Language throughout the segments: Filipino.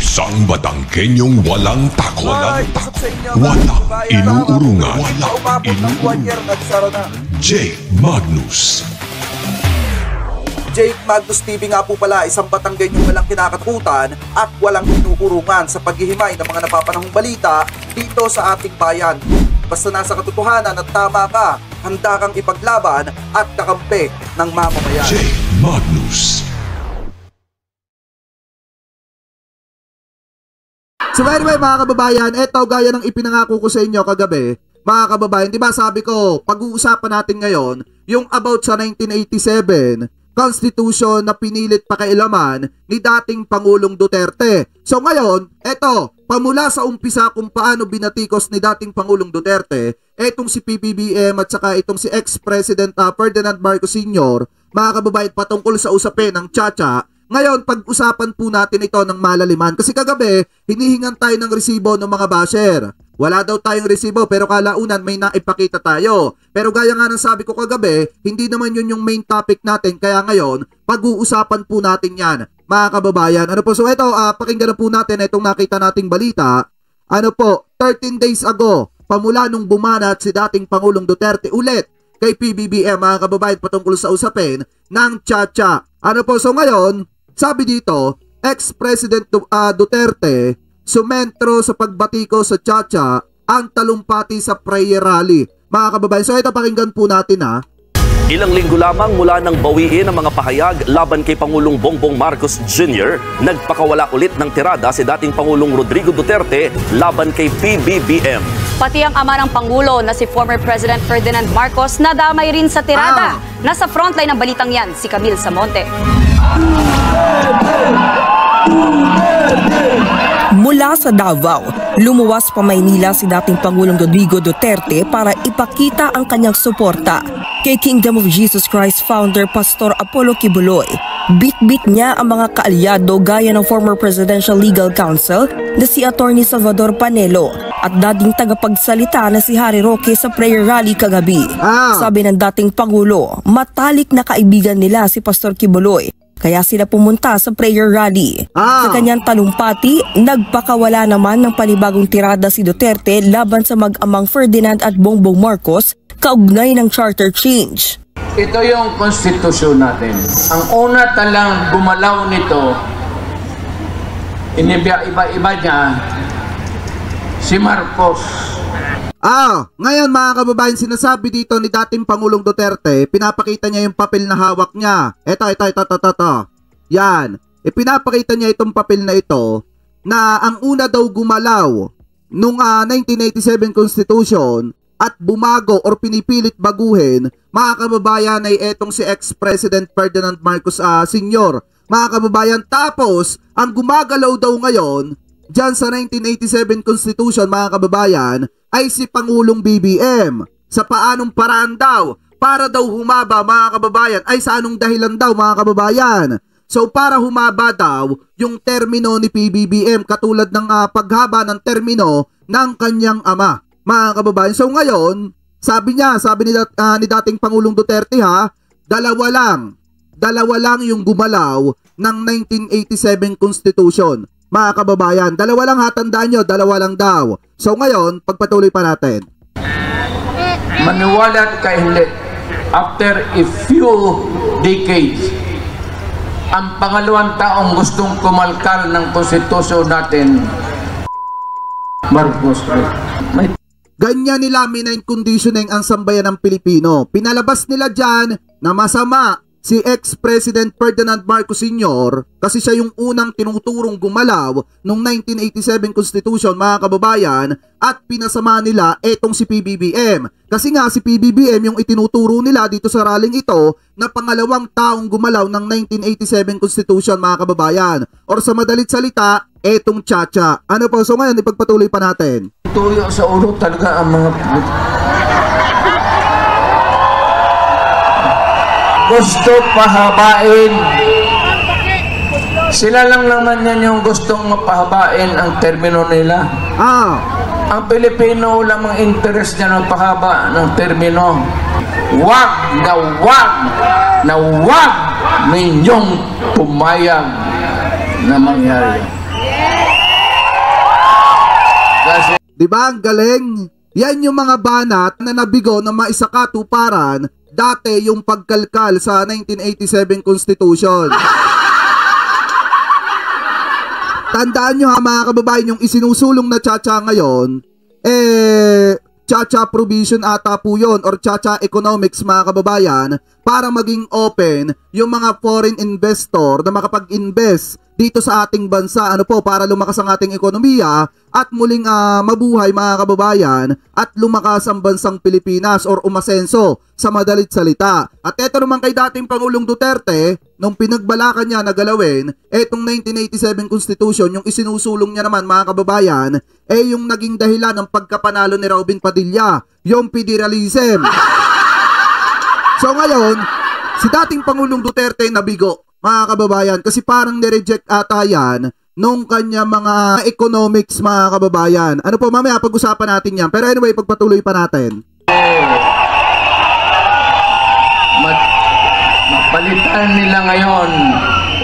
Isang Batangkenyong walang takot. Walang inuurungan. Jake Magnus. Jake Magnus TV nga po pala, isang Batangkenyong walang kinakatakutan at walang inuurungan sa paghihimay ng mga napapanahong balita dito sa ating bayan. Basta nasa katotohanan at tama ka, handa kang ipaglaban at kakampi ng mamamayan. Jake Magnus. So anyway mga kababayan, eto gaya ng ipinangako ko sa inyo kagabi, mga kababayan, di ba sabi ko, pag-uusapan natin ngayon yung about sa 1987 Constitution na pinilit pakailaman ni dating Pangulong Duterte. So ngayon, eto, pamula sa umpisa kung paano binatikos ni dating Pangulong Duterte, etong si PBBM at saka itong si ex-President Ferdinand Marcos Sr., mga kababayan, patungkol sa usapin ng Chacha. Ngayon, pag-usapan po natin ito ng malaliman. Kasi kagabi, hinihingan tayo ng resibo ng mga basher. Wala daw tayong resibo pero kalaunan may naipakita tayo. Pero gaya nga ng sabi ko kagabi, hindi naman yun yung main topic natin. Kaya ngayon, pag-uusapan po natin yan, mga kababayan. Ano po, so ito, pakinggan na po natin itong nakita nating balita. Ano po, 13 days ago, pamula nung bumanat si dating Pangulong Duterte ulit kay PBBM, mga kababayan, patungkol sa usapin ng Chacha. Ano po, so ngayon, sabi dito, ex-President Duterte sumentro sa pagbatiko sa Chacha ang talumpati sa prayer rally. Mga kababayan, so ito pakinggan po natin ha. Ilang linggo lamang mula nang bawiin ang mga pahayag laban kay Pangulong Bongbong Marcos Jr., nagpakawala ulit ng tirada si dating Pangulong Rodrigo Duterte laban kay PBBM. Pati ang ama ng Pangulo na si former President Ferdinand Marcos nadamay rin sa tirada. Nasa frontline ng balitang yan, si Camille Samonte. Mula sa Davao, lumuwas pa Maynila si dating Pangulong Rodrigo Duterte para ipakita ang kanyang suporta kay Kingdom of Jesus Christ founder Pastor Apollo Kibuloy. Bit-bit niya ang mga kaalyado gaya ng former Presidential Legal Counsel na si Attorney Salvador Panelo at dating tagapagsalita na si Harry Roque sa prayer rally kagabi. Sabi ng dating Pangulo, matalik na kaibigan nila si Pastor Kibuloy. Kaya sila pumunta sa prayer rally. Sa kanyang talumpati, nagpakawala naman ng panibagong tirada si Duterte laban sa mag-amang Ferdinand at Bongbong Marcos kaugnay ng charter change. Ito yung konstitusyon natin. Ang una talang gumalaw nito, iba-iba niya, si Marcos. Ngayon mga kababayan, sinasabi dito ni dating Pangulong Duterte, pinapakita niya yung papel na hawak niya. Ito. Yan. Pinapakita niya itong papel na ito na ang una daw gumalaw nung 1987 Constitution at bumago or pinipilit baguhin, mga kababayan, ay etong si ex-President Ferdinand Marcos Sr. Mga kababayan, tapos ang gumagalaw daw ngayon dyan sa 1987 Constitution, mga kababayan, ay si Pangulong BBM. Sa paanong paraan daw? Para daw humaba, mga kababayan. Ay sa anong dahilan daw, mga kababayan? So para humaba daw yung termino ni PBBM katulad ng paghaba ng termino ng kanyang ama, mga kababayan. So ngayon, sabi ni dating Pangulong Duterte dalawa lang yung gumalaw ng 1987 Constitution. Mga kababayan, dalawa lang tandaan nyo, dalawa lang daw. So ngayon, pagpatuloy pa natin. Maniwala ka hindi, after a few decades, ang pangalawang taong gustong kumalkal ng konstitusyon natin, Marcos. Ganyan nila minain conditioning ang sambayan ng Pilipino. Pinalabas nila dyan na masama si ex-President Ferdinand Marcos Sr. kasi siya yung unang tinuturong gumalaw noong 1987 Constitution, mga kababayan, at pinasama nila etong si PBBM. Kasi nga si PBBM yung itinuturo nila dito sa rallying ito na pangalawang taong gumalaw ng 1987 Constitution, mga kababayan. Or sa madalit salita, etong Chacha. Ano po? So ngayon, ipagpatuloy pa natin. Tuyo sa ulo talaga ang mga gusto pahabain. Sila lang naman yan yung gustong mapahabain ang termino nila. Ang Pilipino lamang interest niya ng pahaba ng termino. Wag ninyong pumayag na mangyari. Di ba? Ang galing. Yan yung mga banat na nabigo na maisakatuparan dati yung pagkalkal sa 1987 Constitution. Tandaan nyo ha mga kababayan, yung isinusulong na Chacha ngayon, Chacha provision ata po yun or Chacha economics mga kababayan para maging open yung mga foreign investor na makapag-invest dito sa ating bansa, ano po, para lumakas ang ating ekonomiya at muling mabuhay mga kababayan at lumakas ang bansang Pilipinas or umasenso sa madalit salita. At eto naman kay dating Pangulong Duterte, nung pinagbalakan niya na galawin, etong 1987 Constitution, yung isinusulong niya naman mga kababayan, yung naging dahilan ng pagkapanalo ni Robin Padilla, yung federalism. So ngayon, si dating Pangulong Duterte nabigo mga kababayan kasi parang nireject ata yan nung kanya mga economics mga kababayan. Ano po, mamaya pag-usapan natin yan. Pero anyway, pagpatuloy pa natin. Mapalitan nila ngayon,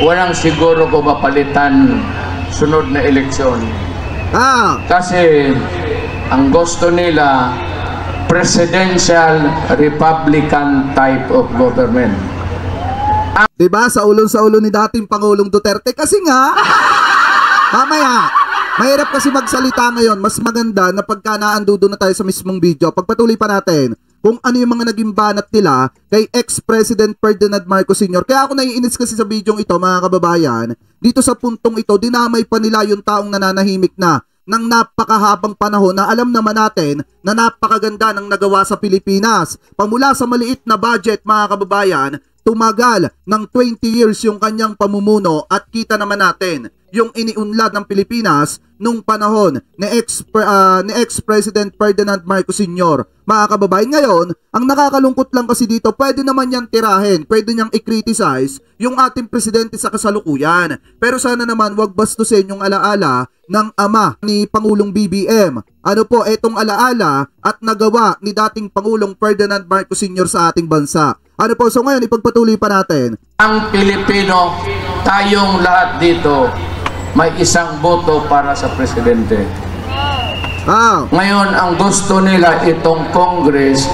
walang siguro ko mapalitan sunod na eleksyon. Kasi ang gusto nila, presidential Republican type of government. Diba? Sa ulo ni dating Pangulong Duterte. Kasi nga, mamaya, mahirap kasi magsalita ngayon. Mas maganda na pagka naandudo na tayo sa mismong video. Pagpatuloy pa natin kung ano yung mga naging banat nila kay ex-President Ferdinand Marcos Sr. Kaya ako naiinis kasi sa video ito mga kababayan. Dito sa puntong ito, dinamay pa nila yung taong nananahimik na ng napakahabang panahon na alam naman natin na napakaganda ng nagawa sa Pilipinas. Pamula sa maliit na budget mga kababayan, tumagal ng 20 years yung kanyang pamumuno at kita naman natin yung iniunlad ng Pilipinas nung panahon ni ex-President Ferdinand Marcos Sr. Mga kababayan, ngayon, ang nakakalungkot lang kasi dito, pwede naman niyang tirahin, pwede niyang i-criticize yung ating presidente sa kasalukuyan. Pero sana naman wag bastusin yung alaala ng ama ni Pangulong BBM. Ano po, etong alaala at nagawa ni dating Pangulong Ferdinand Marcos Sr. sa ating bansa. Ano po, so ngayon ipagpatuloy pa natin. Ang Pilipino, tayong lahat dito, may isang boto para sa presidente. Ngayon, ang gusto nila itong Congress,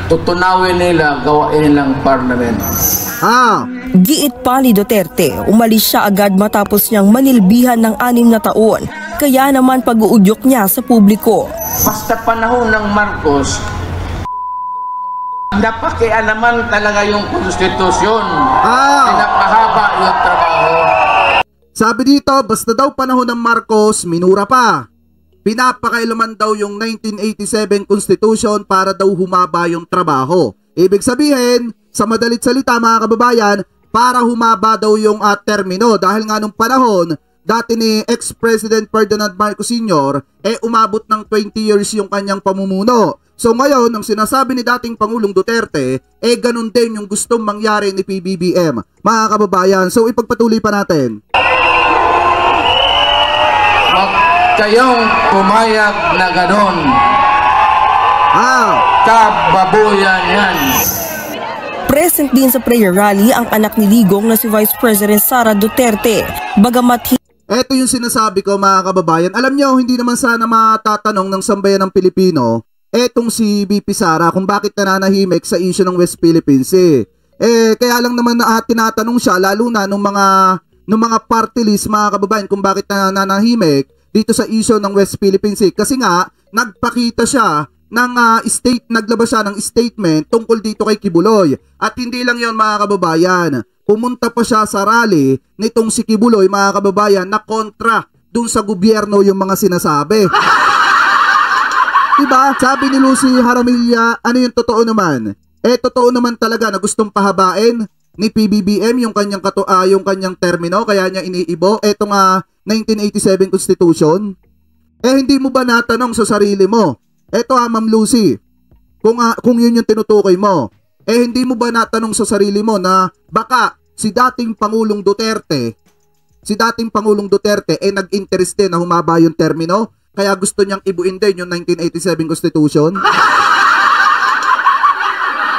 tutunawin nila, gawain nilang parliament. Giit pa ni Duterte, umalis siya agad matapos niyang manilbihan ng 6 na taon. Kaya naman pag-uudyok niya sa publiko. Basta panahon ng Marcos, napakialaman talaga yung konstitusyon. Pinapahaba yung trabaho. Sabi dito, basta daw panahon ng Marcos, minura pa. Pinapakailaman daw yung 1987 Constitution para daw humaba yung trabaho. Ibig sabihin, sa madalit salita mga kababayan, para humaba daw yung termino. Dahil nga nung panahon, dati ni ex-President Ferdinand Marcos Sr., umabot ng 20 years yung kanyang pamumuno. So ngayon, ang sinasabi ni dating Pangulong Duterte, ganun din yung gustong mangyari ni PBBM. Mga kababayan, so ipagpatuloy pa natin. Huwag kayong pumayag na ganun. Kababuyan yan. Present din sa prayer rally ang anak ni Digong na si Vice President Sara Duterte. Bagamat ito yung sinasabi ko mga kababayan. Alam nyo, hindi naman sana matatanong ng sambayan ng Pilipino etong si BP Sara kung bakit nananahimik sa issue ng West Philippines kaya lang naman tinatanong siya lalo na nung mga party list mga kababayan kung bakit nananahimik dito sa issue ng West Philippines kasi nga nagpakita siya ng naglabas siya ng statement tungkol dito kay Kibuloy at hindi lang yon mga kababayan, pumunta pa siya sa rally nitong si Kibuloy mga kababayan na kontra dun sa gobyerno yung mga sinasabi. Diba? Sabi ni Lucy Jaramillo, ano yung totoo naman? Totoo naman talaga na gustong pahabain ni PBBM yung kanyang termino, kaya niya iniibo etong 1987 Constitution. Hindi mo ba natanong sa sarili mo? Eto Ma'am Lucy, kung yun yung tinutukoy mo, hindi mo ba natanong sa sarili mo na baka si dating Pangulong Duterte nag-interest din na humaba yung termino? Kaya gusto niyang ibuin din yung 1987 Constitution?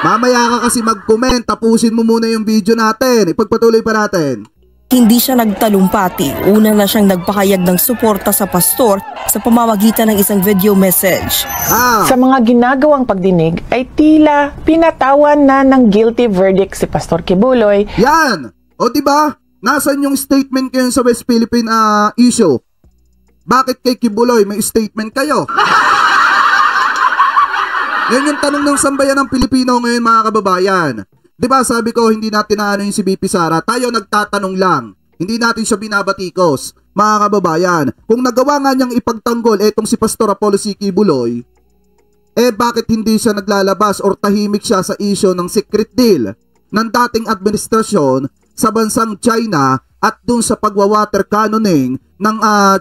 Mamaya ka kasi mag-comment, tapusin mo muna yung video natin. Ipagpatuloy pa natin. hindi siya nagtalumpati. Una na siyang nagpahayag ng suporta sa pastor sa pamamagitan ng isang video message. Sa mga ginagawang pagdinig ay tila pinatawan na ng guilty verdict si Pastor Kibuloy. Yan! O diba? Nasaan yung statement kayo sa West Philippine issue? Bakit kay Kibuloy may statement kayo? Yan yung tanong ng sambayan ng Pilipino ngayon, mga kababayan. Diba sabi ko, hindi natin naano yung si BP Sara. Tayo nagtatanong lang. Hindi natin siya binabatikos. Mga kababayan, kung nagawa nga niyang ipagtanggol etong si Pastor Apollo C. Kibuloy, bakit hindi siya naglalabas or tahimik siya sa issue ng secret deal ng dating administrasyon sa bansang China at dun sa pagwawater cannoning ng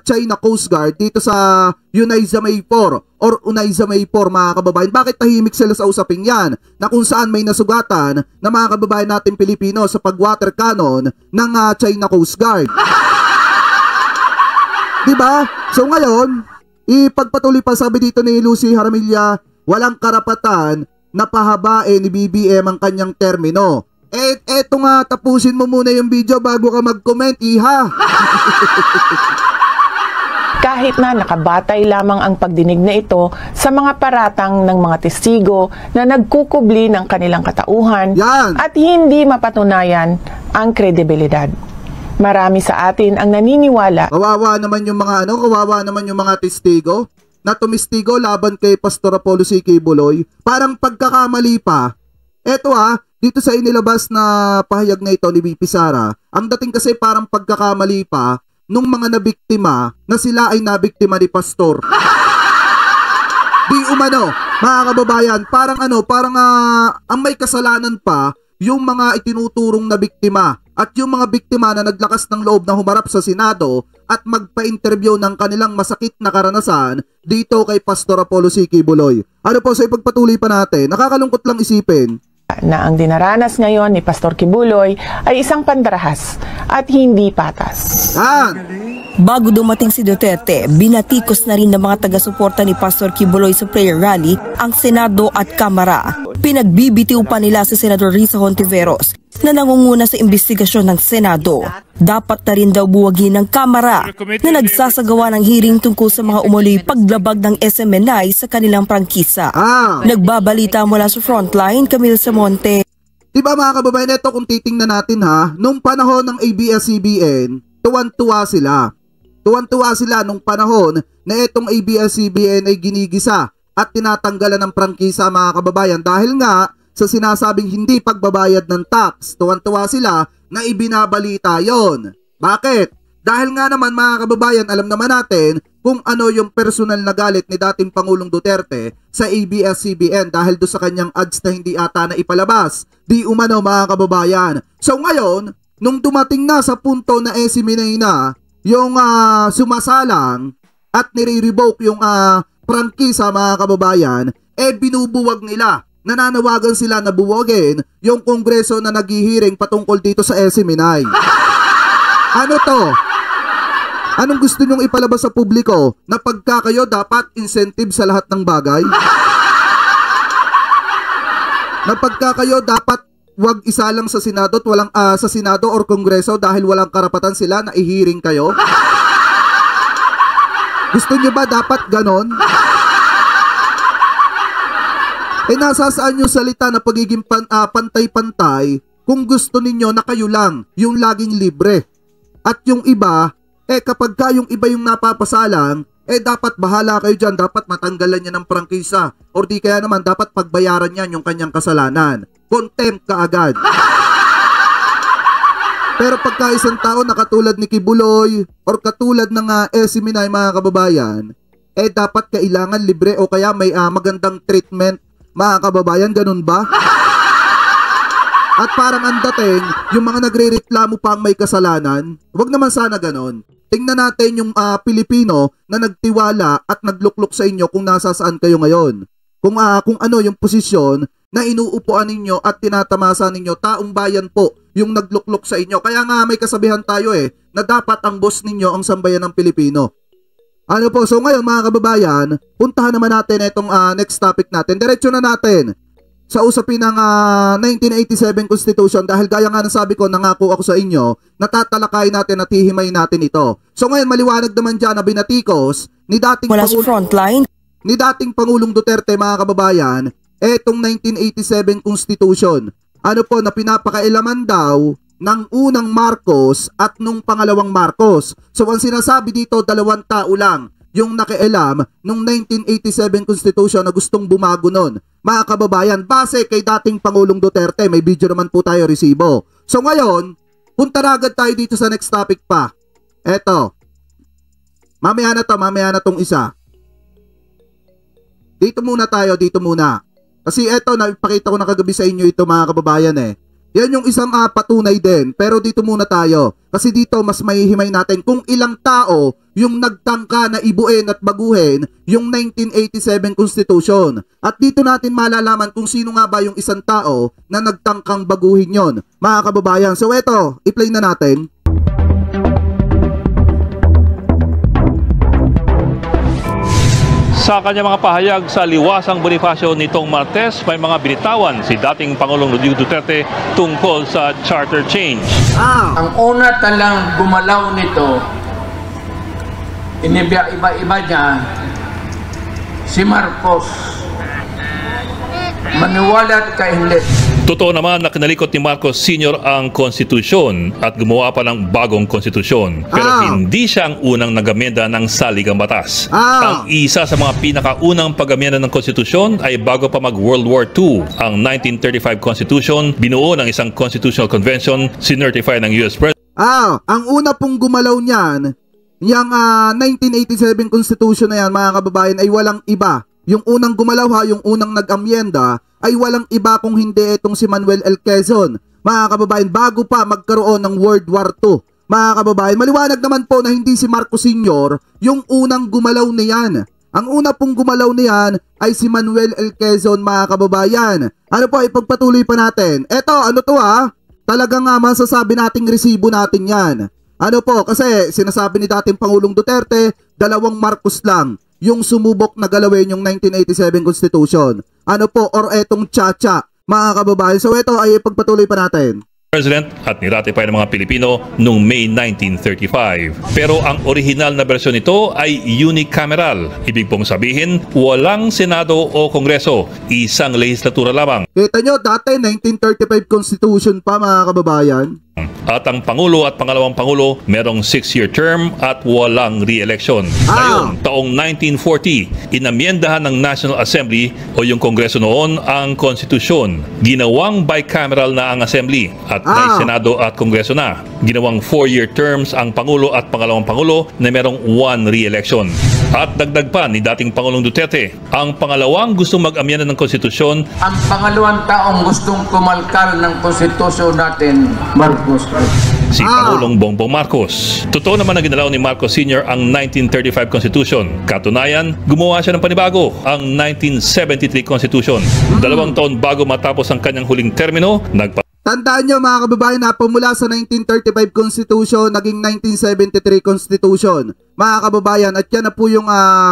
China Coast Guard dito sa Unaiza Maypor or Unaiza Maypor, mga kababayan? Bakit tahimik sila sa usaping yan na kung saan may nasugatan na mga kababayan natin Pilipino sa pagwater cannon ng China Coast Guard? Diba? So ngayon, ipagpatuloy pa, sabi dito ni Lucy Jaramillo, walang karapatan na pahabain ni BBM ang kanyang termino. Eto nga, tapusin mo muna yung video bago ka mag-comment, iha. Kahit na nakabatay lamang ang pagdinig na ito sa mga paratang ng mga testigo na nagkukubli ng kanilang katauhan at hindi mapatunayan ang kredibilidad. Marami sa atin ang naniniwala. Kawawa naman yung mga testigo na tumistigo laban kay Pastor Apollo C. Kibuloy. Parang pagkakamali pa. Eto dito sa inilabas na pahayag na ito ni BP Sara, ang dating kasi parang pagkakamali pa nung mga nabiktima na sila ay nabiktima ni Pastor. Di umano, mga kababayan, parang ang may kasalanan pa yung mga itinuturong na biktima at yung mga biktima na naglakas ng loob na humarap sa Senado at magpa-interview ng kanilang masakit na karanasan dito kay Pastor Apollo C. Kibuloy. Ano po, sa ipagpatuloy pa natin, nakakalungkot lang isipin na ang dinaranas ngayon ni Pastor Kibuloy ay isang pandarahas at hindi patas. Bago dumating si Duterte, binatikos na rin ng mga taga-suporta ni Pastor Kibuloy sa prayer rally ang Senado at Kamara. Pinagbibitiw pa nila si Senador Risa Hontiveros na nangunguna sa investigasyon ng Senado. Dapat na rin daw buwagin ng Kamara na nagsasagawa ng hearing tungkol sa mga umuloy paglabag ng SMNI sa kanilang prangkisa. Nagbabalita mula sa Frontline, Camille Samonte. Diba mga kababayan, ito kung titingnan natin nung panahon ng ABS-CBN, tuwan-tuwa sila. Tuwan-tuwa sila nung panahon na itong ABS-CBN ay ginigisa at tinatanggalan ng prangkisa, mga kababayan, dahil nga sa sinasabing hindi pagbabayad ng tax. Tuwan-tuwa sila na ibinabalita yon. Bakit? Dahil nga naman, mga kababayan, alam naman natin kung ano yung personal na galit ni dating Pangulong Duterte sa ABS-CBN dahil do sa kanyang ads na hindi ata na ipalabas. Di umano, mga kababayan. So ngayon, nung dumating na sa punto na SMNI na yung sumasalang at nire-revoke yung prangkisa, mga kababayan, binubuwag nila. Nananawagan sila na buwagin yung kongreso na naghihiring patungkol dito sa SMNI. Ano to? Anong gusto nyong ipalabas sa publiko? Na pagka kayo dapat incentive sa lahat ng bagay? Na pagka kayo dapat wag isa lang sa Senado at walang sa Senado or Kongreso dahil walang karapatan sila na i-hearing kayo? Gusto nyo ba dapat ganon? Nasasaan yung salita na pagiging pantay-pantay kung gusto ninyo na kayo lang yung laging libre. At yung iba, kapag yung iba yung napapasalang, dapat bahala kayo dyan, dapat matanggalan niya ng prangkisa. Or di kaya naman, dapat pagbayaran niyan yung kanyang kasalanan. Contempt ka agad. Pero pagka isang tao na katulad ni Kibuloy or katulad ng SMNI, mga kababayan, dapat kailangan libre o kaya may magandang treatment. Mga kababayan, ganun ba? At parang ang dating, yung mga nagre-reklamo pa ang may kasalanan, wag naman sana ganun. Tingnan natin yung Pilipino na nagtiwala at nagluklok sa inyo kung nasasaan kayo ngayon. Kung ano yung posisyon na inuupuan ninyo at tinatamasa ninyo, taong bayan po yung nagluklok sa inyo. Kaya nga may kasabihan tayo na dapat ang boss ninyo ang sambayan ng Pilipino. Ano po, so ngayon, mga kababayan, puntahan naman natin itong next topic natin. Diretso na natin sa usapin ng 1987 Constitution dahil gaya nga ng sabi ko, nangako ako sa inyo, natatalakay natin at hihimayin natin ito. So ngayon, maliwanag naman dyan na binatikos ni dating Pangulong Duterte, mga kababayan, etong 1987 Constitution. Ano po, na pinapakailaman daw ng unang Marcos at nung pangalawang Marcos. So ang sinasabi dito, dalawang tao lang yung nakialam nung 1987 Constitution na gustong bumago nun. Mga kababayan, base kay dating Pangulong Duterte, may video naman po tayo resibo. So ngayon, punta na agad tayo dito sa next topic pa. Eto. Mamaya na tong isa. Dito muna. Kasi eto, napakita ko na kagabi sa inyo ito, mga kababayan eh. Yan yung isang patunay din. Pero dito muna tayo. Kasi dito mas mahihimay natin kung ilang tao yung nagtangka na ibuin at baguhin yung 1987 Constitution. At dito natin malalaman kung sino nga ba yung isang tao na nagtangkang baguhin yon, mga kababayan. So eto, i-play na natin. Sa kanyang mga pahayag sa liwasang Bonifacio nitong Martes, may mga binitawan si dating Pangulong Rodrigo Duterte tungkol sa charter change. Ang una talang gumalaw nito, iba-iba niya, si Marcos. Maniwala ka hindi. Totoo naman na kinalikot ni Marcos Sr. ang konstitusyon at gumawa pa ng bagong konstitusyon. Pero hindi siya ang unang nagamenda ng saligang batas. Ang isa sa mga pinakaunang pagamenda ng konstitusyon ay bago pa mag-World War II. Ang 1935 Constitution, binuo ng isang Constitutional Convention, sinertify ng US President. Ang una pong gumalaw niyan, yung 1987 Constitution na yan, mga kababayan, ay walang iba. Yung unang gumalaw yung unang nag-amyenda ay walang iba kung hindi itong si Manuel L. Quezon. Mga kababayan, bago pa magkaroon ng World War II. Mga kababayan, maliwanag naman po na hindi si Marcos Sr. yung unang gumalaw niyan. Ang una pong gumalaw niyan ay si Manuel L. Quezon, mga kababayan. Ano po, ipagpatuloy pa natin. Eto, ano to talagang masasabi nating resibo natin yan. Ano po, kasi sinasabi ni dating Pangulong Duterte, dalawang Marcos lang yung sumubok na galawin yung 1987 Constitution. Ano po, or etong Chacha, mga kababayan. So ito ay pagpatuloy pa natin. President at niratify ng mga Pilipino noong May 1935. Pero ang original na bersyon nito ay unicameral. Ibig pong sabihin, walang Senado o Kongreso, isang lehislatura lamang. Kita nyo, dati 1935 Constitution pa, mga kababayan. At ang Pangulo at Pangalawang Pangulo merong 6-year term at walang re-election. Ngayon, taong 1940, inamyendahan ng National Assembly o yung Kongreso noon ang konstitusyon. Ginawang bicameral na ang Assembly at may Senado at Kongreso na. Ginawang 4-year terms ang Pangulo at Pangalawang Pangulo na merong 1 re-election. At dagdag pa ni dating Pangulong Duterte, ang pangalawang gustong mag-amyenda ng konstitusyon. Ang pangalawang taong gustong kumalkal ng konstitusyon natin, Marcos. Si Pangulong Bongbong Marcos. Totoo naman na ginalaw ni Marcos Sr. ang 1935 Constitution. Katunayan, gumawa siya ng panibago, ang 1973 Constitution. 2 taon bago matapos ang kanyang huling termino, Tandaan nyo, mga kababayan, na pumula sa 1935 Constitution, naging 1973 Constitution. Mga kababayan, at yan na po yung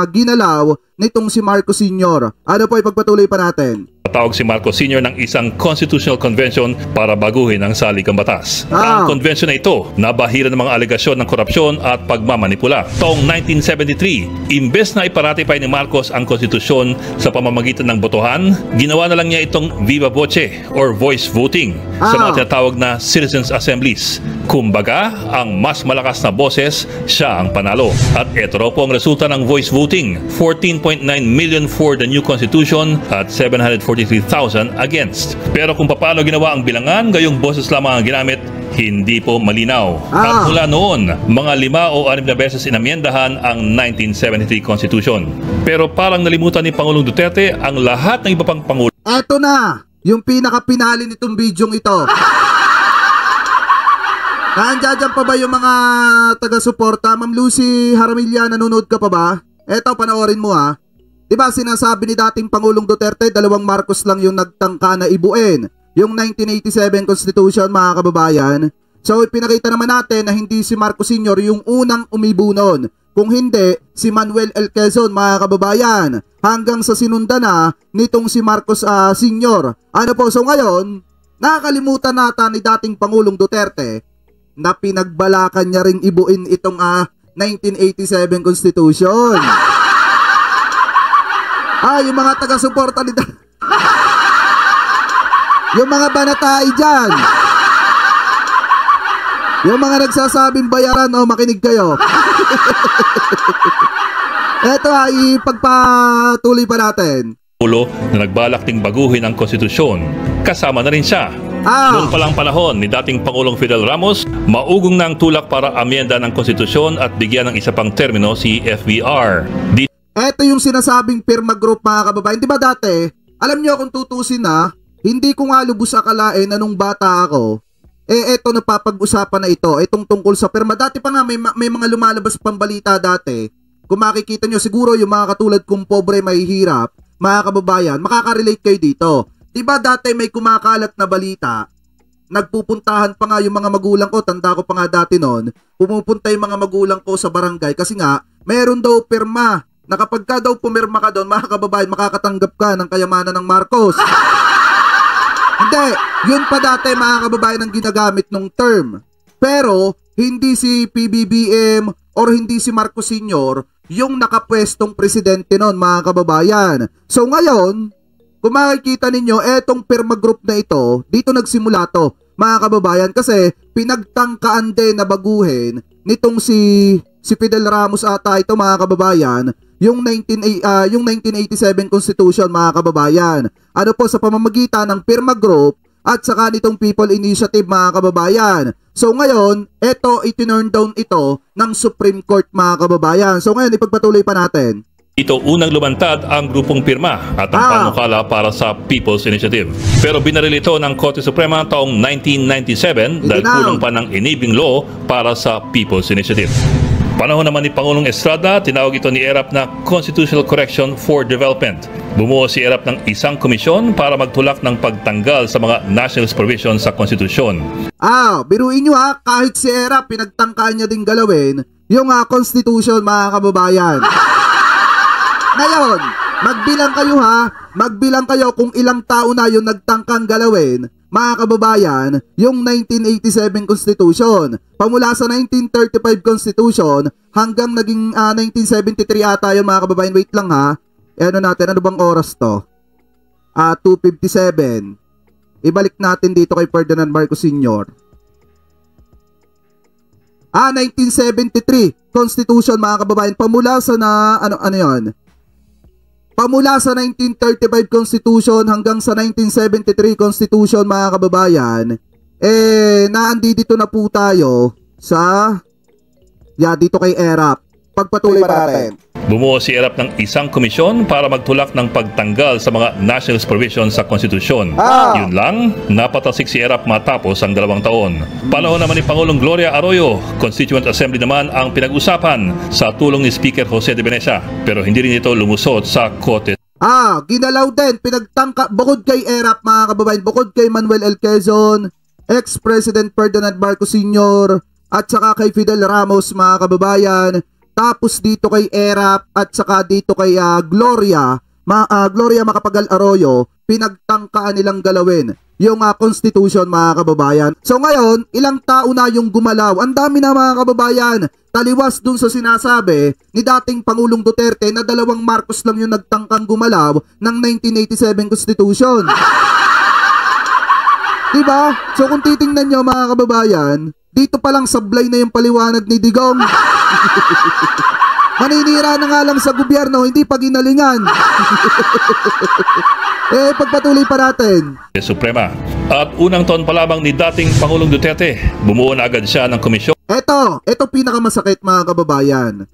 ginalaw nitong si Marcos Sr. Ano po, ipagpatuloy pa natin. Tawag si Marcos Sr. ng isang Constitutional Convention para baguhin ang saligang batas. Ang convention na ito, nabahira ng mga alegasyon ng korupsyon at pagmamanipula. Taong 1973, imbes na iparatify ni Marcos ang konstitusyon sa pamamagitan ng botohan, ginawa na lang niya itong viva voce or voice voting sa mga tinatawag na citizens assemblies. Kumbaga, ang mas malakas na boses, siya ang panalo. At ito raw po ang resulta ng voice voting. 14.9 million for the new constitution at 743,000 against. Pero kung paano ginawa ang bilangan, gayong boses lamang ang ginamit, hindi po malinaw. At mula noon, mga 5 o 6 na beses inamyendahan ang 1973 Constitution. Pero parang nalimutan ni Pangulong Duterte ang lahat ng iba pang pangulo. Eto na, yung pinaka-pinali nitong bidyong ito. Nandiyan pa ba yung mga taga-suporta? Ma'am Lucy Haramilla, nanonood ka pa ba? Eto, panoorin mo Diba sinasabi ni dating Pangulong Duterte, 2 Marcos lang yung nagtangka na ibuin yung 1987 Constitution, mga kababayan. So ipinakita naman natin na hindi si Marcos Sr. yung unang umibo nun, Kung hindi, si Manuel L. Quezon, mga kababayan. Hanggang sa sinunda na nitong si Marcos Sr. Ano po, so ngayon, nakakalimutan nata ni dating Pangulong Duterte na pinagbalakan niya ring ibuin itong 1987 Constitution. Yung mga taga-suporta ni yung mga banatay dyan, yung mga nagsasabing bayaran, makinig kayo. Eto ipagpatuloy pa natin. Ulo na nagbalak ding baguhin ang konstitusyon, kasama na rin siya. Noong palang panahon ni dating Pangulong Fidel Ramos, maugong na ang tulak para amyenda ng konstitusyon at bigyan ng isa pang termino si FVR. Eto yung sinasabing Pirma Group, mga kababayan. Di ba dati, alam nyo kung tutusin hindi ko nga lubos akalain na nung bata ako, eto napapag-usapan na ito, itong tungkol sa Pirma. Dati pa nga may mga lumalabas pang balita dati. Kung makikita nyo siguro yung mga katulad kong pobre mahihirap, mga kababayan, makaka-relate kayo dito. Diba dati may kumakalat na balita, nagpupuntahan pa nga yung mga magulang ko, tanda ko pa nga dati noon, pumupunta yung mga magulang ko sa barangay kasi nga, meron daw pirma, na kapag ka daw pumirma ka doon, mga kababayan, makakatanggap ka ng kayamanan ng Marcos. Hindi, yun pa dati, mga kababayan, ang ginagamit ng term. Pero, hindi si PBBM or hindi si Marcos Sr. yung nakapwestong presidente noon, mga kababayan. So ngayon, kung makikita ninyo, etong Pirma Group na ito, dito nagsimula to, mga kababayan, kasi pinagtangkaan din na baguhin nitong si Fidel Ramos ata ito, mga kababayan, yung 1987 Constitution, mga kababayan. Ano po, sa pamamagitan ng Pirma Group at saka nitong People Initiative, mga kababayan. So ngayon, itinurn down ito ng Supreme Court, mga kababayan. So ngayon, ipagpatuloy pa natin. Ito unang lumantad ang grupong pirma at ang panukala para sa People's Initiative. Pero binaril ito ng Korte Suprema taong 1997 dahil kulang pa ng enabling law para sa People's Initiative. Panahon naman ni Pangulong Estrada, tinawag ito ni ERAP na Constitutional Correction for Development. Bumuo si ERAP ng isang komisyon para magtulak ng pagtanggal sa mga national provisions sa konstitusyon. Biruin nyo kahit si ERAP, pinagtangkaan niya din galawin yung Constitution, mga kababayan. Ngayon, magbilang kayo kung ilang tao na yung nagtangkang galawin, mga kababayan, yung 1987 Constitution. Pamula sa 1935 Constitution hanggang naging 1973 ata yun, mga kababayan. Wait lang ano bang oras to? 2:57. Ibalik natin dito kay Ferdinand Marcos Sr. 1973 Constitution, mga kababayan. Pamula sa ano yun? Pamula sa 1935 Constitution hanggang sa 1973 Constitution, mga kababayan, naandito na po tayo sa dito kay ERAP. Pagpatuloy pa natin. Bumuo si ERAP ng isang komisyon para magtulak ng pagtanggal sa mga national provisions sa konstitusyon. Yun lang, napatasik si ERAP matapos ang 2 taon. Panahon naman ni Pangulong Gloria Arroyo, Constituent Assembly naman ang pinag-usapan sa tulong ni Speaker Jose de Venecia. Pero hindi rin ito lumusot sa Korte. Ginalaw din, pinagtangka, bukod kay ERAP, mga kababayan, bukod kay Manuel L. Quezon, ex-President Ferdinand Marcos Sr., at saka kay Fidel Ramos, mga kababayan, tapos dito kay ERAP at saka dito kay Gloria Macapagal Arroyo, pinagtangkaan nilang galawin yung Constitution, mga kababayan. So ngayon, ilang tao na yung gumalaw? Ang dami na, mga kababayan. Taliwas dun sa sinasabi ni dating Pangulong Duterte na 2 Marcos lang yung nagtangkang gumalaw ng 1987 Constitution. Diba? So kung titingnan nyo, mga kababayan, dito pa lang sablay na yung paliwanag ni Digong. Maninira na nga lang sa gobyerno, hindi pa ginalingan. Pagpatuloy pa natin. Suprema. At unang taon pa lamang ni dating Pangulong Duterte, bumuo na agad siya ng komisyon. Ito pinakamasakit, mga kababayan.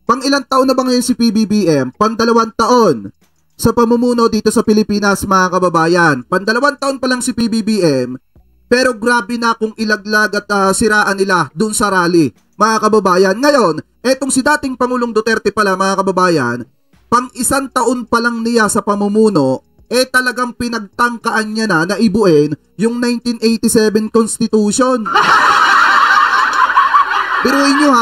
Pang ilang taon na ba ngayon si PBBM? Pang 2 taon sa pamumuno dito sa Pilipinas, mga kababayan. Pang 2 taon pa lang si PBBM. Pero grabe na kung ilaglag at siraan nila dun sa rally, mga kababayan. Ngayon, etong si dating Pangulong Duterte pala, mga kababayan, pang 1 taon pa lang niya sa pamumuno, talagang pinagtangkaan niya na ibuin yung 1987 Constitution. Biruin nyo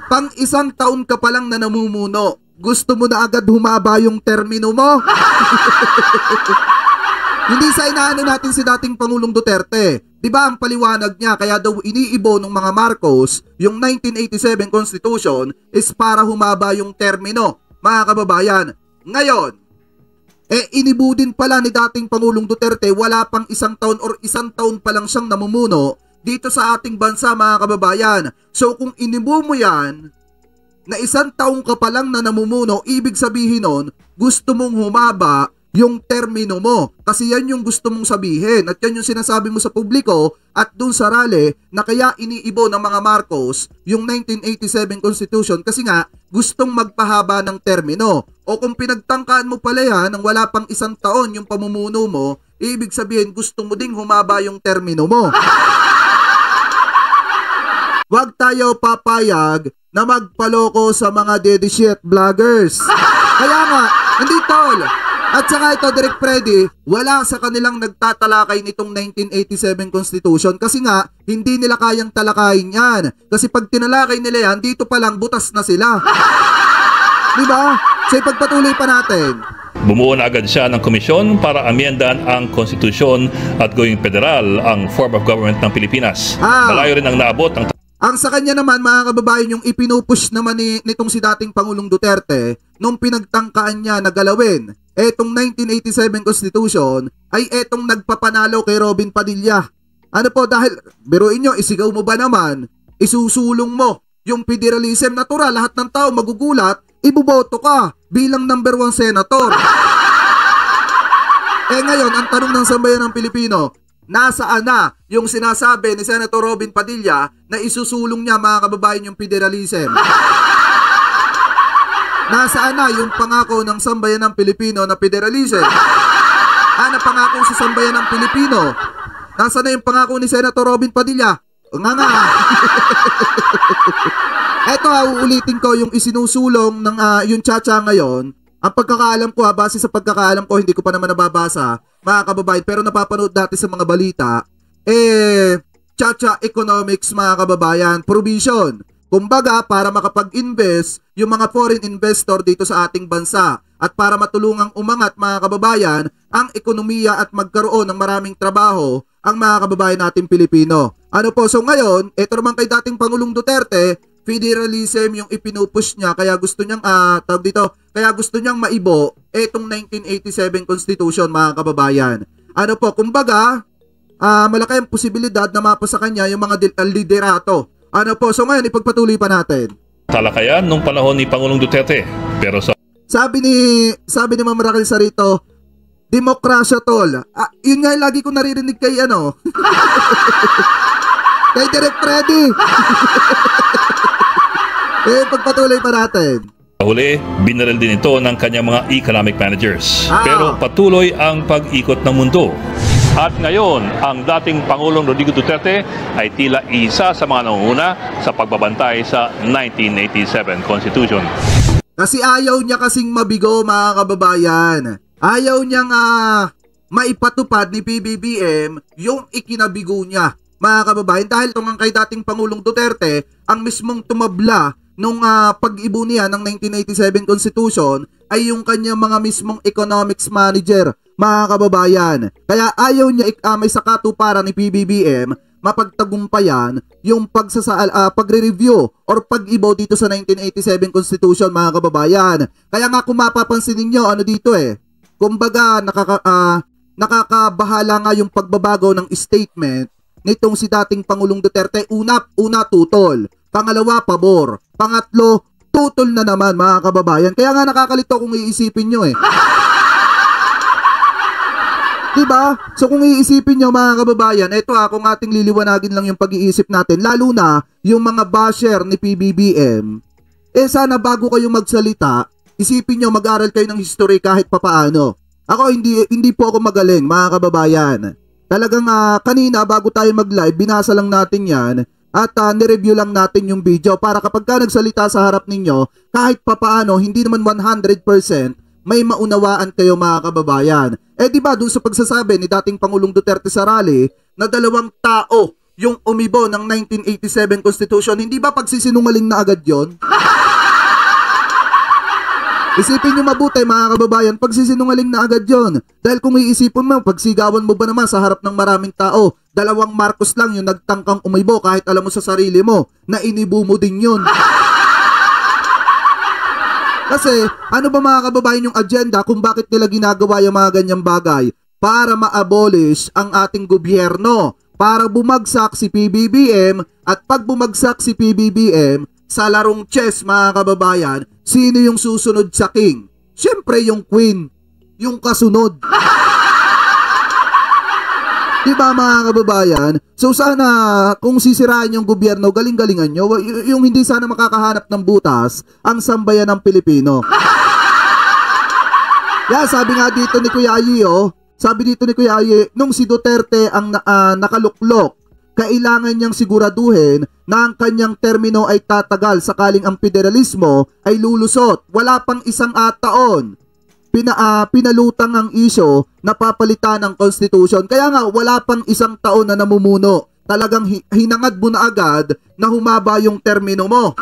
pang isang taon ka pa lang na namumuno, gusto mo na agad humaba yung termino mo? Hindi sa inaano natin si dating Pangulong Duterte. Diba ang paliwanag niya, kaya daw iniibo ng mga Marcos yung 1987 Constitution is para humaba yung termino, mga kababayan. Ngayon, inibo din pala ni dating Pangulong Duterte, wala pang isang taon or isang taon pa lang siyang namumuno dito sa ating bansa, mga kababayan. So kung inibo mo yan, na isang taong ka pa lang na namumuno, ibig sabihin nun, gusto mong humaba yung termino mo. Kasi yan yung gusto mong sabihin. At yan yung sinasabi mo sa publiko at dun sa rally na kaya iniibo ng mga Marcos yung 1987 Constitution kasi nga gustong magpahaba ng termino. O kung pinagtangkaan mo pala yan ng wala pang isang taon yung pamumuno mo, ibig sabihin gusto mo ding humaba yung termino mo. Huwag tayo papayag na magpaloko sa mga daddy shit vloggers. Kaya nga, hindi tol. At saka ito, Direk Freddy, wala sa kanilang nagtatalakay nitong 1987 Constitution kasi nga, hindi nila kayang talakayin yan. Kasi pag tinalakay nila yan, dito pa lang butas na sila. Diba? So ipagpatuloy pa natin. Bumuo na agad siya ng komisyon para amyendan ang konstitusyon at gawing federal ang form of government ng Pilipinas. Malayo rin ang naabot ang sa kanya naman, mga kababayan, yung ipinupush naman nitong si dating Pangulong Duterte nung pinagtangkaan niya na galawin etong 1987 Constitution ay etong nagpapanalo kay Robin Padilla. Ano po, dahil biruin nyo, isigaw mo ba naman, isusulong mo yung federalism, natural, lahat ng tao magugulat, iboboto ka bilang number 1 senator. Ngayon, ang tanong ng sambayan ng Pilipino, nasaan na yung sinasabi ni Senator Robin Padilla na isusulong niya, mga kababayan, yung federalism? Nasaan na yung pangako ng sambayan ng Pilipino na federalism? Pangako sa sambayan ng Pilipino? Nasaan na yung pangako ni Senator Robin Padilla? Nga. Eto, uulitin ko yung isinusulong ng yung Chacha ngayon. Ang pagkakaalam ko, base sa pagkakaalam ko, hindi ko pa naman nababasa, mga kababayan, pero napapanood dati sa mga balita, Chacha Economics, mga kababayan, provision. Kumbaga, para makapag-invest yung mga foreign investor dito sa ating bansa at para matulungang umangat, mga kababayan, ang ekonomiya at magkaroon ng maraming trabaho ang mga kababayan nating Pilipino. Ano po, so ngayon, ito naman kay dating Pangulong Duterte, federalism yung ipinupush niya, kaya gusto niyang kaya gusto niyang maibo etong 1987 Constitution, mga kababayan. Ano po, kumbaga, malaki ang posibilidad na mapasa kanya yung mga liderato. Ano po, so ngayon ipagpatuloy pa natin. Talakayan nung panahon ni Pangulong Duterte, pero sabi ni Ma'am Raquel Sarito, demokrasya tol. Yun nga lagi ko naririnig kay kay Direk Freddy. Pagpatuloy pa natin. Huli, binaril din ito ng kanyang mga economic managers. Pero patuloy ang pag-ikot ng mundo. At ngayon, ang dating Pangulong Rodrigo Duterte ay tila isa sa mga nangunguna sa pagbabantay sa 1987 Constitution. Kasi ayaw niya kasing mabigo, mga kababayan. Ayaw niyang maipatupad ni PBBM yung ikinabigo niya, mga kababayan. Dahil itong kay dating Pangulong Duterte, ang mismong tumabla nung pag-ibo niya ng 1987 Constitution ay yung kanyang mga mismong economics manager, mga kababayan. Kaya ayaw niya may sa katuparan ni PBBM mapagtagumpayan yung pagre-review or pag-ibo dito sa 1987 Constitution, mga kababayan. Kaya nga kung mapapansin ninyo, dito kumbaga nakakabahala nga yung pagbabago ng statement nitong si dating Pangulong Duterte. Una tutol, pangalawa pabor, pangatlo tutol na naman, mga kababayan. Kaya nga nakakalito kung iisipin nyo diba? So kung iisipin nyo, mga kababayan, ito kung ating liliwanagin lang yung pag-iisip natin, lalo na yung mga basher ni PBBM, sana bago kayo magsalita, isipin nyo, mag-aral kayo ng history kahit papaano. Ako, hindi po ako magaling, mga kababayan. Talagang kanina, bago tayo mag-live, binasa lang natin yan at nireview lang natin yung video para kapag ka nagsalita sa harap ninyo, kahit papaano, hindi naman 100%, may maunawaan kayo, mga kababayan. Diba, dun sa pagsasabi ni dating Pangulong Duterte sa rally na 2 tao yung umibo ng 1987 Constitution, hindi ba pagsisinungaling na agad yon? Isipin nyo mabuti mga kababayan, pagsisinungaling na agad yon. Dahil kung iisipin mo, pagsigawan mo ba naman sa harap ng maraming tao, 2 Marcos lang yung nagtangkang umibo kahit alam mo sa sarili mo na inibo mo din yun. Kasi ano ba mga kababayan yung agenda kung bakit nila ginagawa yung mga ganyang bagay? Para ma-abolish ang ating gobyerno, para bumagsak si PBBM, at pag bumagsak si PBBM, sa larong chess mga kababayan, sino yung susunod sa king? Siyempre yung queen, yung kasunod. Diba mga kababayan? So sana kung sisirain yung gobyerno, galing-galingan nyo, yung hindi sana makakahanap ng butas ang sambayan ng Pilipino. Sabi nga dito ni Kuya Ayi, nung si Duterte ang nakaluklok, kailangan niyang siguraduhin na ang kanyang termino ay tatagal sakaling ang federalismo ay lulusot. Wala pang 1 taon. Pinalutang ang isyo na papalitan ng Constitution. Kaya nga, wala pang 1 taon na namumuno. Talagang hinangad mo na agad na humaba yung termino mo.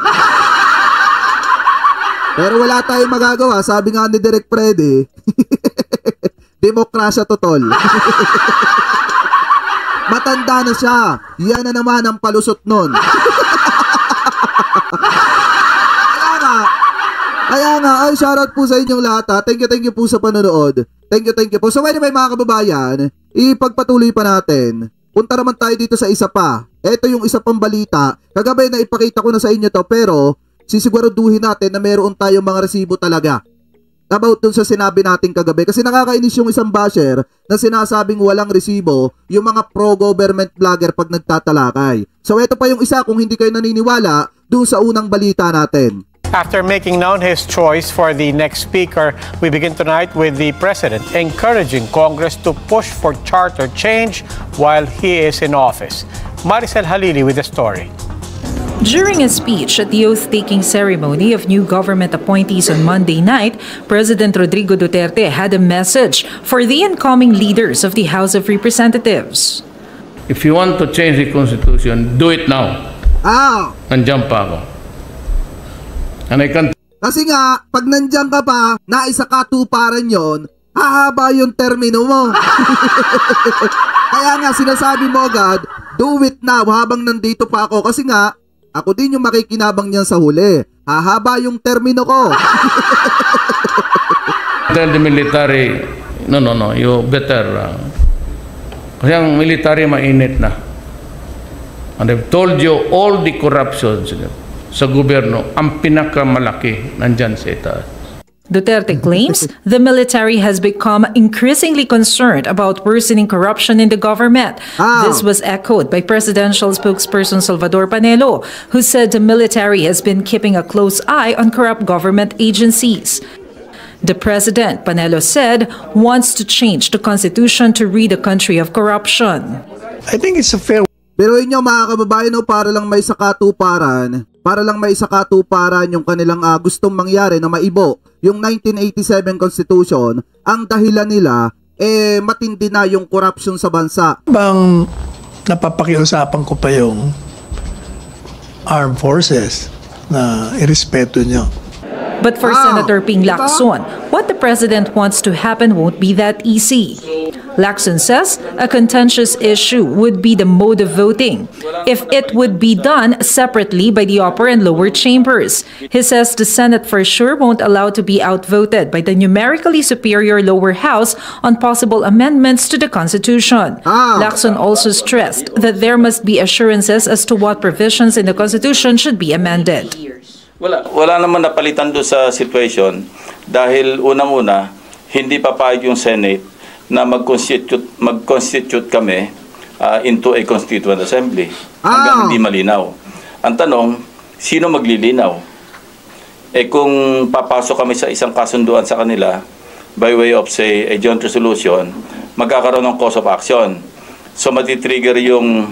Pero wala tayong magagawa. Sabi nga ni Direk Freddy, demokrasya totol. Matanda na siya. Yan na naman ang palusot nun. Kaya nga, ay shoutout po sa inyong lahat ha. Thank you po sa panonood. Thank you po. So anyway mga kababayan, ipagpatuloy pa natin. Punta naman tayo dito sa isa pa. Ito yung isa pang balita. Kagabi na ipakita ko na sa inyo to, pero sisiguraduhin natin na meron tayong mga resibo talaga about dun sa sinabi natin kagabi. Kasi nakakainis yung isang basher na sinasabing walang resibo yung mga pro-government vlogger pag nagtatalakay. So ito pa yung isa kung hindi kayo naniniwala dun sa unang balita natin. After making known his choice for the next speaker, we begin tonight with the President encouraging Congress to push for charter change while he is in office. Maricel Halili with the story. During a speech at the oath-taking ceremony of new government appointees on Monday night, President Rodrigo Duterte had a message for the incoming leaders of the House of Representatives. If you want to change the Constitution, do it now. Nandiyan pa ako. And I can... Kasi nga, pag nandiyan ka pa, naisakatuparan yon, hahaba yung termino mo. Kaya nga, sinasabi mo agad, do it now habang nandito pa ako. Kasi nga, ako din yung makikinabang niyan sa huli. Hahaba yung termino ko. Tell the military, no, you better. Kasi ang military mainit na. And I've told you all the corruptions sa gobyerno, ang pinakamalaki nandyan sa itaas. Duterte claims the military has become increasingly concerned about worsening corruption in the government. This was echoed by presidential spokesperson Salvador Panelo, who said the military has been keeping a close eye on corrupt government agencies. The president, Panelo said, wants to change the constitution to rid the country of corruption. I think it's a fair... Pero inyo mga kababayan, para lang may sakatuparan yung kanilang gustong mangyari na maibo yung 1987 Constitution, ang dahilan nila matindi na yung corruption sa bansa. Bang napapakiusapan ko pa yung armed forces na irespeto nyo. But for Senator Ping Lacson, what the president wants to happen won't be that easy. Lacson says a contentious issue would be the mode of voting, if it would be done separately by the upper and lower chambers. He says the Senate for sure won't allow to be outvoted by the numerically superior lower house on possible amendments to the Constitution. Lacson also stressed that there must be assurances as to what provisions in the Constitution should be amended. Wala naman napalitan doon sa situation dahil unang-una, hindi papayag yung Senate na mag-constitute kami into a Constituent Assembly hanggang hindi malinaw. Ang tanong, sino maglilinaw? Kung papasok kami sa isang kasunduan sa kanila by way of say a joint resolution, magkakaroon ng cause of action. So matitrigger yung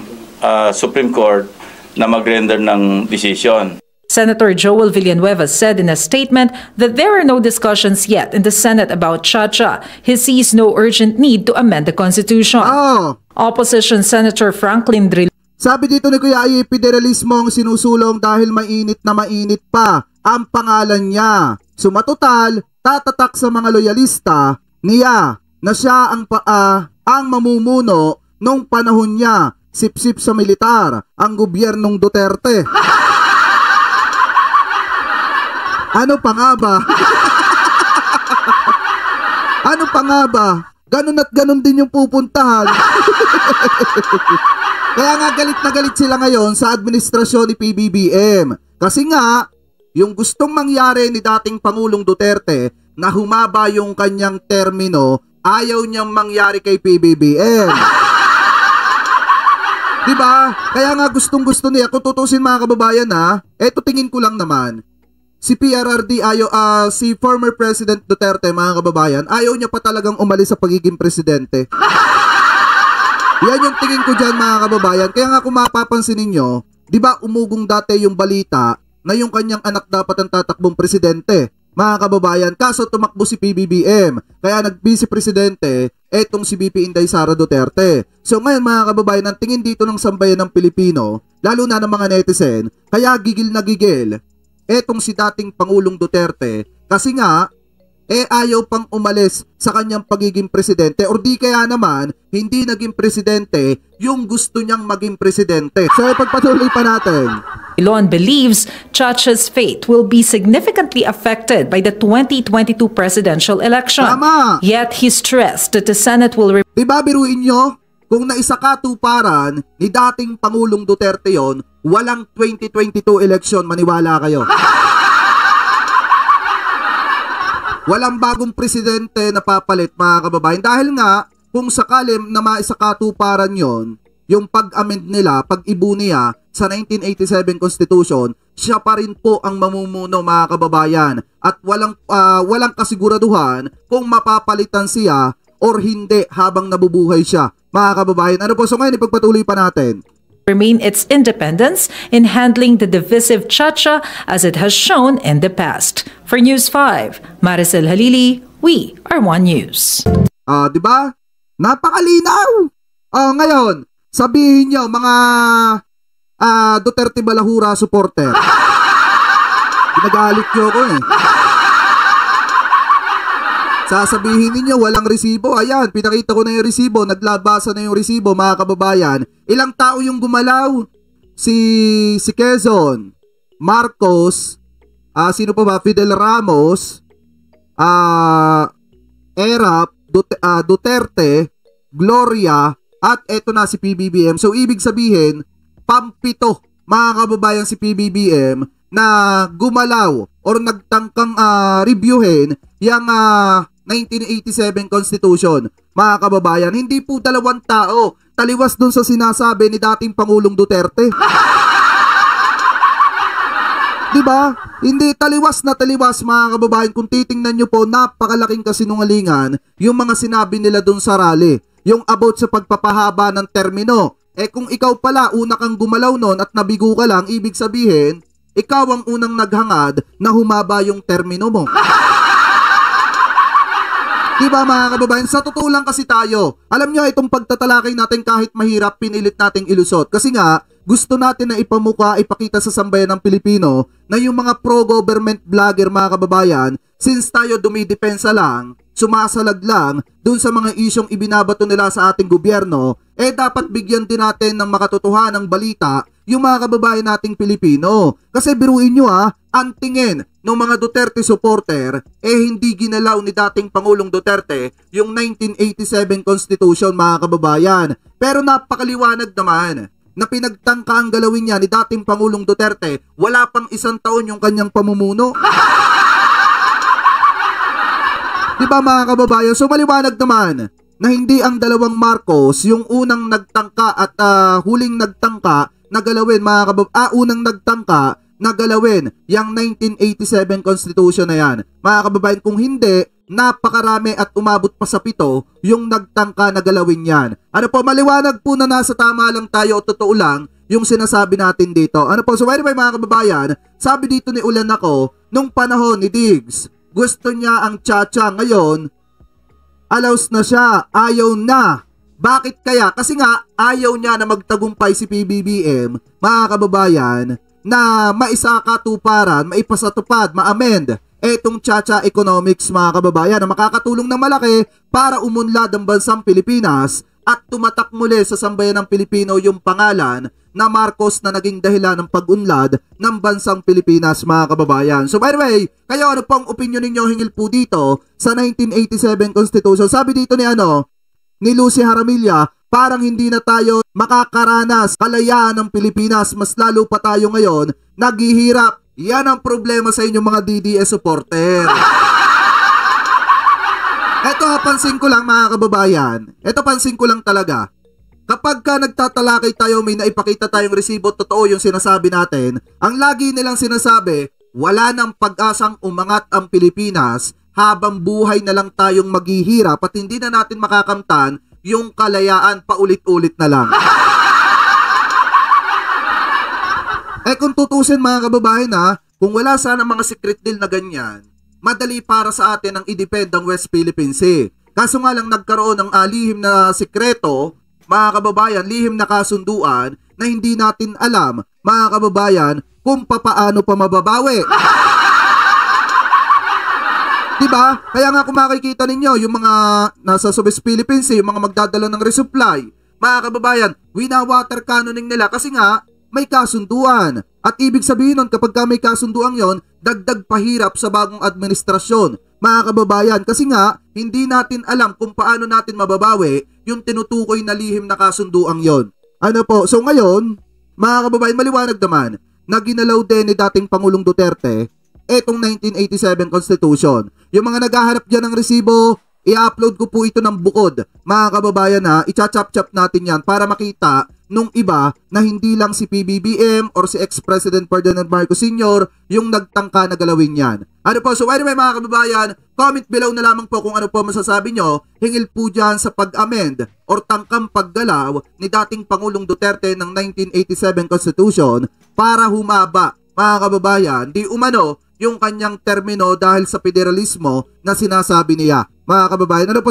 Supreme Court na mag-render ng decision. Senator Joel Villanueva said in a statement that there are no discussions yet in the Senate about Chacha. He sees no urgent need to amend the Constitution. Opposition Senator Franklin Drilon Sabi dito ni Kuya Ay, federalismo ang sinusulong dahil mainit na mainit pa ang pangalan niya. Sumatotal, tatatak sa mga loyalista niya na siya ang mamumuno nung panahon niya, sip-sip sa militar, ang gobyernong Duterte. Ano pa nga ba? Ano pa nga ba? Ganun at ganun din yung pupuntahan. Kaya nga galit na galit sila ngayon sa administrasyon ni PBBM. Kasi nga, yung gustong mangyari ni dating Pangulong Duterte na humaba yung kanyang termino, ayaw niyang mangyari kay PBBM. Diba? Kaya nga gustong-gusto niya, kung tutusin mga kababayan ha, eto tingin ko lang naman, si PRRD si former President Duterte mga kababayan, ayaw niya pa talagang umalis sa pagiging presidente. Yan yung tingin ko dyan mga kababayan. Kaya nga kung mapapansin ninyo, di ba umugong dati yung balita na yung kanyang anak dapat ang tatakbong presidente, mga kababayan. Kaso tumakbo si PBBM, kaya nag-vice presidente etong si BP Inday Sara Duterte. So ngayon mga kababayan, ang tingin dito ng sambayan ng Pilipino, lalo na ng mga netizen, kaya gigil na gigil etong si dating Pangulong Duterte kasi nga ayaw pang umalis sa kanyang pagiging presidente or di kaya naman hindi naging presidente yung gusto niyang maging presidente. So ipagpatuloy pa natin. Elon believes Chacha's fate will be significantly affected by the 2022 presidential election. Tama. Yet he stressed that the Senate will... Diba biruin nyo? Kung naisakatuparan ni dating Pangulong Duterte yon, walang 2022 election, maniwala kayo. Walang bagong presidente na papalit mga kababayan. Dahil nga, kung sakali na maisakatuparan yon, yung pag-amend nila, pag-ibu niya sa 1987 Constitution, siya pa rin po ang mamumuno mga kababayan. At walang kasiguraduhan kung mapapalitan siya or hindi habang nabubuhay siya. Mga kababayan, ano po? So ngayon, ipagpatuloy pa natin. Remain its independence in handling the divisive Chacha as it has shown in the past. For News 5, Maricel Halili, we are One News. Diba? Napakalinaw! Ngayon, sabihin nyo, mga Duterte Balahura supporter. Ginagalit nyo ko eh. Sasabihin ninyo, walang resibo. Ayan, pinakita ko na yung resibo. Naglabasa na yung resibo, mga kababayan. Ilang tao yung gumalaw? Si Quezon, Marcos, sino pa ba? Fidel Ramos, Erap, Duterte, Gloria, at eto na si PBBM. So, ibig sabihin, pampito, mga kababayan, si PBBM na gumalaw or nagtangkang reviewin yung 1987 Constitution. Mga kababayan, hindi po dalawang tao. Taliwas dun sa sinasabi ni dating Pangulong Duterte. Diba? Hindi taliwas na taliwas mga kababayan. Kung titingnan nyo po, napakalaking kasinungalingan yung mga sinabi nila dun sa rally. Yung about sa pagpapahaba ng termino. Kung ikaw pala, una kang gumalaw nun at nabigo ka lang, ibig sabihin, ikaw ang unang naghangad na humaba yung termino mo. Diba mga kababayan? Sa totoo lang kasi tayo. Alam nyo, itong pagtatalakay natin kahit mahirap, pinilit nating ilusot. Kasi nga, gusto natin na ipamuka, ipakita sa sambayan ng Pilipino na yung mga pro-government vlogger mga kababayan, since tayo dumidepensa lang, sumasalag lang dun sa mga isyong ibinabato nila sa ating gobyerno, dapat bigyan din natin ng makatotohanang balita yung mga kababayan nating Pilipino. Kasi biruin nyo ang tingin ng mga Duterte supporter, hindi ginalaw ni dating Pangulong Duterte yung 1987 Constitution mga kababayan. Pero napakaliwanag naman na pinagtangka ang galawin niya ni dating Pangulong Duterte, wala pang isang taon yung kanyang pamumuno. Diba mga kababayan? So maliwanag naman na hindi ang dalawang Marcos yung unang nagtangka at huling nagtangka na galawin unang nagtangka na galawin yung 1987 Constitution na yan. Mga kababayan, kung hindi, napakarami at umabot pa sa 7 yung nagtangka na galawin yan. Ano po, maliwanag po na nasa tama lang tayo o totoo lang yung sinasabi natin dito. Ano po, so anyway mga kababayan, sabi dito ni Ulan ako, nung panahon ni Diggs, gusto niya ang Chacha, ngayon allows na siya, ayaw na. Bakit kaya? Kasi nga ayaw niya na magtagumpay si PBBM, mga kababayan, na maisakatuparan, maipasatupad, ma-amend etong Chacha Economics, mga kababayan, na makakatulong ng malaki para umunlad ang bansang Pilipinas at tumatak muli sa sambayan ng Pilipino yung pangalan na Marcos na naging dahilan ng pag-unlad ng bansang Pilipinas, mga kababayan. So by the way, kayo ano pong opinion ninyo hingil po dito sa 1987 Constitution? Sabi dito ni Lucy Jaramillo, parang hindi na tayo makakaranas kalayaan ng Pilipinas, mas lalo pa tayo ngayon naghihirap. Yan ang problema sa inyong mga DDS supporter. Ito pansin ko lang, mga kababayan. Ito pansin ko lang talaga. Kapag ka nagtatalakay tayo, may naipakita tayong resibo, totoo yung sinasabi natin, ang lagi nilang sinasabi, wala nang pag-asang umangat ang Pilipinas habang buhay na lang tayong maghihirap at hindi na natin makakamtan yung kalayaan, paulit-ulit na lang. Kung tutusin, mga kababayan, kung wala sana mga secret deal na ganyan, madali para sa atin ang i-depend ang West Philippine Sea. Kaso nga lang nagkaroon ng lihim na sikreto, mga kababayan, lihim na kasunduan na hindi natin alam, mga kababayan, kung papaano pa mababawi. Diba? Kaya nga kung makikita ninyo, yung mga nasa West Philippine Sea, yung mga magdadala ng resupply, mga kababayan, wina-water cannoning nila kasi nga may kasunduan. At ibig sabihin nun, kapag may kasunduan yon, dagdag pahirap sa bagong administrasyon, mga kababayan. Kasi nga, hindi natin alam kung paano natin mababawi yung tinutukoy na lihim na kasunduan yon. Ano po? So ngayon, mga kababayan, maliwanag naman na ginalaw din ni dating Pangulong Duterte etong 1987 Constitution. Yung mga naghahanap dyan ng resibo, i-upload ko po ito ng bukod, mga kababayan, i-chop-chop natin yan para makita nung iba na hindi lang si PBBM or si ex-President Ferdinand Marcos Sr. yung nagtangka na galawin yan. Ano po? So anyway, mga kababayan, comment below na lamang po kung ano po masasabi nyo hingil po dyan sa pag-amend or tangkang paggalaw ni dating Pangulong Duterte ng 1987 Constitution para humaba, mga kababayan, di umano yung kanyang termino dahil sa federalismo na sinasabi niya. Mga kababayan, ano po